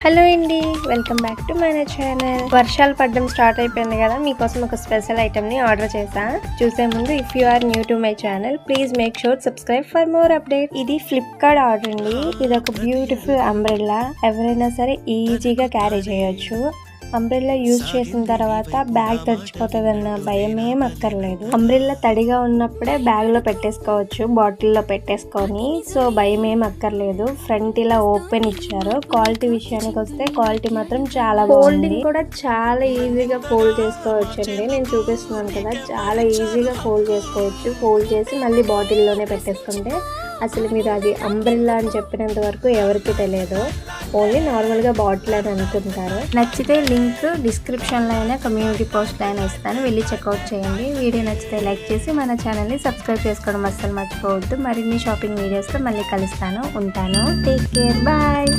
Hello అండి, welcome back to my channel. వర్షాలు పడడం స్టార్ట్ అయిపోయింది కదా, మీకోసం ఒక స్పెషల్ ఐటమ్ ని ఆర్డర్ చేసా. చూసే ముందు if you are new to my channel please make sure subscribe for more update. ఇది ఫ్లిప్కార్ట్ ఆర్డర్ అండి. ఇది ఒక బ్యూటిఫుల్ అంబ్రెల్లా. ఎవరైనా సరే ఈజీగా క్యారీ చేయొచ్చు. అంబ్రెల్లా యూజ్ చేసిన తర్వాత బ్యాగ్ తడిచిపోతుందన్న భయం ఏం అక్కర్లేదు. అంబ్రెల్లా తడిగా ఉన్నప్పుడే బ్యాగ్ లో పెట్టేసుకోవచ్చు, బాటిల్లో పెట్టేసుకొని. సో భయం ఏం అక్కర్లేదు. ఫ్రంట్ ఇలా ఓపెన్ ఇచ్చారు. క్వాలిటీ విషయానికి వస్తే క్వాలిటీ మాత్రం చాలా బాగుంది. ఫోల్డింగ్ కూడా చాలా ఈజీగా ఫోల్డ్ చేసుకోవచ్చు అండి. నేను చూపిస్తున్నాను కదా, చాలా ఈజీగా ఫోల్డ్ చేసుకోవచ్చు. ఫోల్డ్ చేసి మళ్ళీ బాటిల్లోనే పెట్టేసుకుంటే అసలు మీరు అది అంబ్రెల్లా అని చెప్పినంత వరకు ఎవరికి తెలియదు. ఓన్లీ నార్మల్గా బాటిల్ అని అనుకుంటారు. నచ్చితే లింక్ డిస్క్రిప్షన్లో అయినా కమ్యూనిటీ పోస్ట్లో అయినా ఇస్తాను, వెళ్ళి చెక్అవుట్ చేయండి. వీడియో నచ్చితే లైక్ చేసి మన ఛానల్ని సబ్స్క్రైబ్ చేసుకోవడం అస్సలు మర్చిపోవద్దు. మరిన్ని షాపింగ్ వీడియోస్తో మళ్ళీ కలుస్తాను. ఉంటాను. Take care, bye.